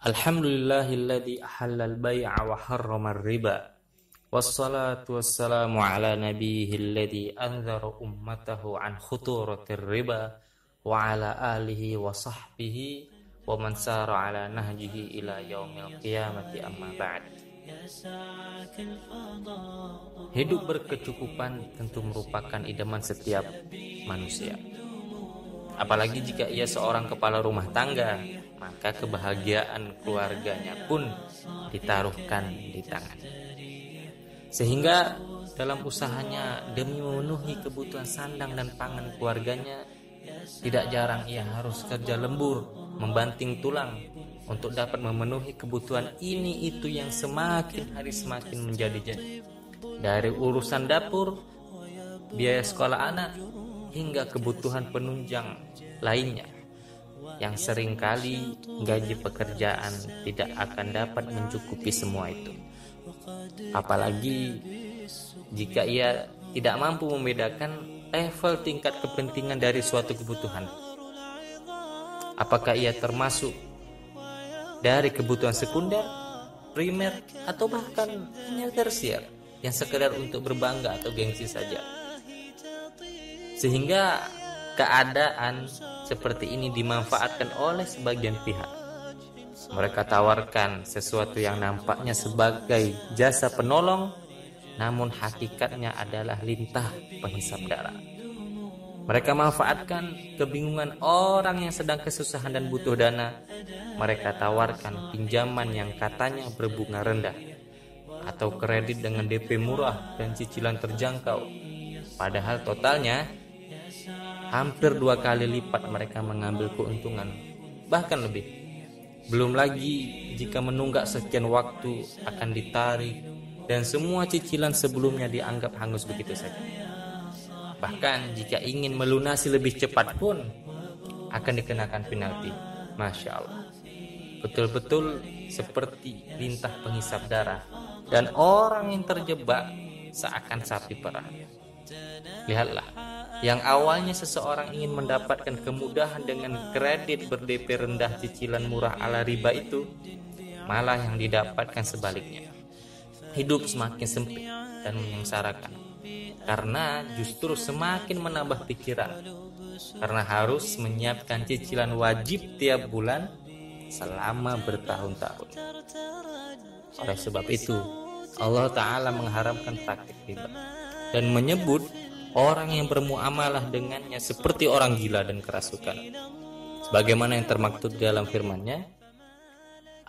Alhamdulillahilladzi ahallal bai'a wa harramar riba. Wassalatu wassalamu ala nabiyyihilladzi anzara ummatahu an khuturatir riba wa ala alihi wa sahbihi wa man sara ala nahjihi ila yaumil qiyamati, amma ba'd. Hidup berkecukupan tentu merupakan idaman setiap manusia. Apalagi jika ia seorang kepala rumah tangga, maka kebahagiaan keluarganya pun ditaruhkan di tangan. Sehingga dalam usahanya demi memenuhi kebutuhan sandang dan pangan keluarganya, tidak jarang ia harus kerja lembur, membanting tulang untuk dapat memenuhi kebutuhan ini itu yang semakin hari semakin menjadi-jadi. Dari urusan dapur, biaya sekolah anak, hingga kebutuhan penunjang lainnya, yang seringkali gaji pekerjaan tidak akan dapat mencukupi semua itu. Apalagi jika ia tidak mampu membedakan level tingkat kepentingan dari suatu kebutuhan. Apakah ia termasuk dari kebutuhan sekunder, primer, atau bahkan hanya tersier yang sekedar untuk berbangga atau gengsi saja. Sehingga keadaan seperti ini dimanfaatkan oleh sebagian pihak. Mereka tawarkan sesuatu yang nampaknya sebagai jasa penolong, namun hakikatnya adalah lintah penghisap darah. Mereka manfaatkan kebingungan orang yang sedang kesusahan dan butuh dana. Mereka tawarkan pinjaman yang katanya berbunga rendah, atau kredit dengan DP murah dan cicilan terjangkau. Padahal totalnya hampir 2 kali lipat mereka mengambil keuntungan, bahkan lebih. Belum lagi jika menunggak sekian waktu akan ditarik dan semua cicilan sebelumnya dianggap hangus begitu saja. Bahkan jika ingin melunasi lebih cepat pun akan dikenakan penalti. Masya Allah, betul-betul seperti lintah penghisap darah, dan orang yang terjebak seakan sapi perah. Lihatlah, yang awalnya seseorang ingin mendapatkan kemudahan dengan kredit ber-DP rendah cicilan murah ala riba itu, malah yang didapatkan sebaliknya. Hidup semakin sempit dan menyengsarakan, karena justru semakin menambah pikiran, karena harus menyiapkan cicilan wajib tiap bulan selama bertahun-tahun. Oleh sebab itu, Allah Ta'ala mengharamkan praktik riba dan menyebut orang yang bermuamalah dengannya seperti orang gila dan kerasukan. Sebagaimana yang termaktub dalam firman-Nya,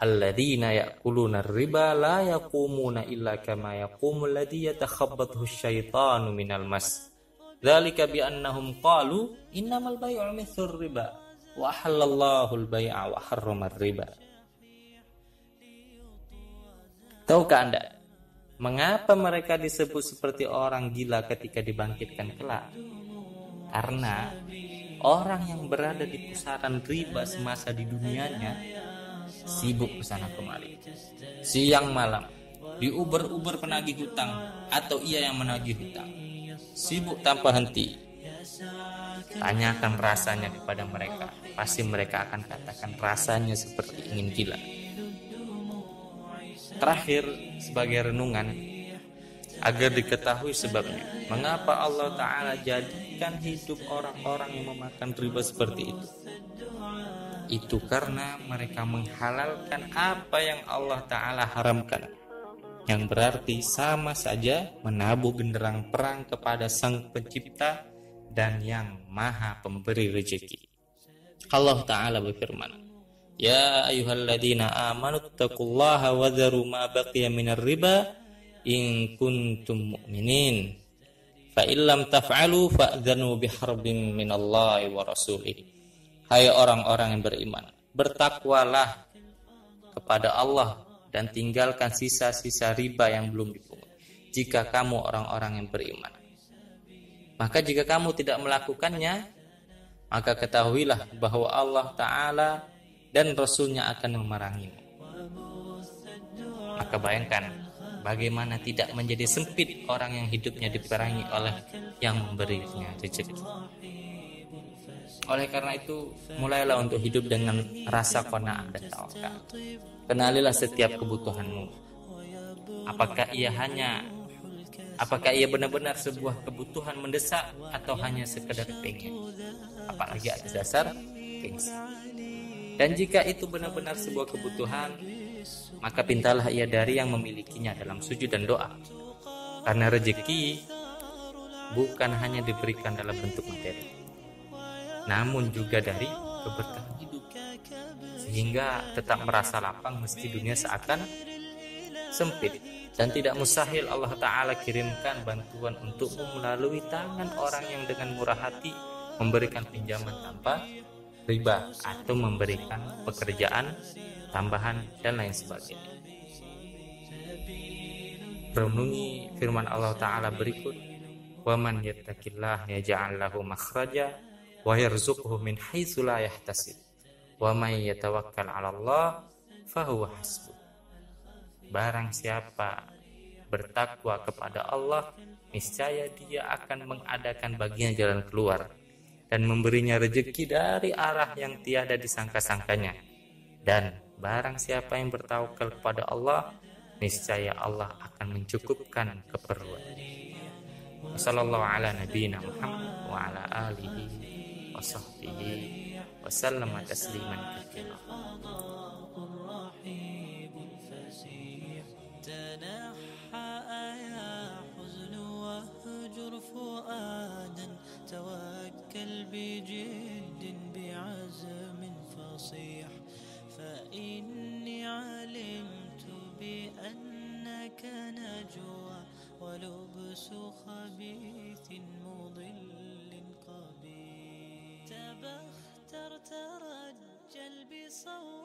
alladzina ya'kuluna riba la yaqumuna illa kama yaqumul ladzi yatakhabbathu asyaitanu minal mas. Dzalika bi annahum qalu innamal bai'u mithlur riba wa halallahu al-bai'a wa harramar riba. Tahukah Anda mengapa mereka disebut seperti orang gila ketika dibangkitkan kelak? Karena orang yang berada di pusaran riba semasa di dunianya sibuk kesana kemari, siang malam, diuber-uber penagih hutang atau ia yang menagih hutang, sibuk tanpa henti. Tanyakan rasanya kepada mereka, pasti mereka akan katakan rasanya seperti ingin gila. Terakhir, sebagai renungan agar diketahui sebabnya mengapa Allah Ta'ala jadikan hidup orang-orang yang memakan riba seperti itu. Itu karena mereka menghalalkan apa yang Allah Ta'ala haramkan, yang berarti sama saja menabuh genderang perang kepada Sang Pencipta dan yang Maha Pemberi rezeki. Allah Ta'ala berfirman, ya ayyuhalladzina amanu taqullaha wa dharu ma baqiya minar riba in kuntum mu'minin fa illam taf'alu fa'dzanu biharbin minallahi wa rasulih. Hai orang-orang yang beriman, bertakwalah kepada Allah dan tinggalkan sisa-sisa riba yang belum dipungut jika kamu orang-orang yang beriman. Maka jika kamu tidak melakukannya, maka ketahuilah bahwa Allah Ta'ala dan Rasulnya akan memerangimu. Maka bayangkan bagaimana tidak menjadi sempit orang yang hidupnya diperangi oleh yang memberinya rezeki. Oleh karena itu, mulailah untuk hidup dengan rasa qanaah dan tawakal. Kenalilah setiap kebutuhanmu. Apakah ia benar-benar sebuah kebutuhan mendesak atau hanya sekedar pengen? Apalagi atas dasar gengsi. Dan jika itu benar-benar sebuah kebutuhan, maka pintalah ia dari yang memilikinya dalam sujud dan doa. Karena rezeki bukan hanya diberikan dalam bentuk materi, namun juga dari keberkahan hidup. Sehingga tetap merasa lapang meski dunia seakan sempit. Dan tidak mustahil Allah Ta'ala kirimkan bantuan untukmu melalui tangan orang yang dengan murah hati memberikan pinjaman tanpa riba atau memberikan pekerjaan tambahan dan lain sebagainya. Renungi firman Allah Ta'ala berikut, وَمَنْ يَتَّقِ اللَّهَ يَجْعَلْ لَهُ مَخْرَجًا وَيَرْزُقْهُ مِنْ حَيْثُ لَا يَحْتَسِبُ وَمَنْ يَتَوَكَّلْ عَلَى اللَّهِ فَهُوَ حَسْبُهُ. Barang siapa bertakwa kepada Allah, niscaya dia akan mengadakan baginya jalan keluar dan memberinya rezeki dari arah yang tiada disangka-sangkanya. Dan barang siapa yang bertawakal kepada Allah, niscaya Allah akan mencukupkan keperluan. Wassallallahu ala nabiyyina Muhammad wa ala alihi wa sahbihi wa sallama tasliman katsira. توكل بجد بعزم فصيح فإني علمت بأنك نجوى ولبس خبيث مضل قبيح تبختر ترجل بصوت